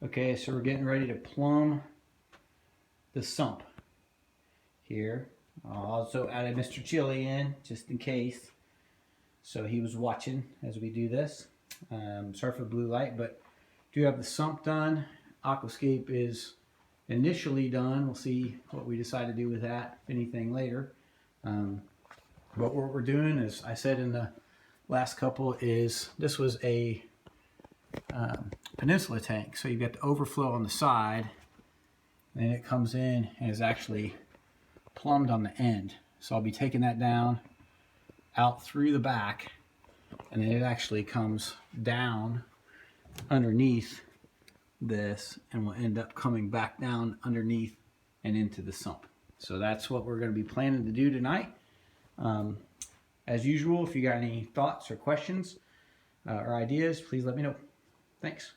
Okay, so we're getting ready to plumb the sump here. I'll also added Mr. Chili in just in case. So he was watching as we do this. Sorry for the blue light, but do have the sump done. Aquascape is initially done. We'll see what we decide to do with that, if anything, later. But what we're doing, as I said in the last couple, is this was a peninsula tank. So you've got the overflow on the side, and it comes in and is actually plumbed on the end. So I'll be taking that down out through the back, and then it actually comes down underneath this and will end up coming back down underneath and into the sump. So that's what we're going to be planning to do tonight. As usual, if you got any thoughts or questions or ideas, please let me know. Thanks.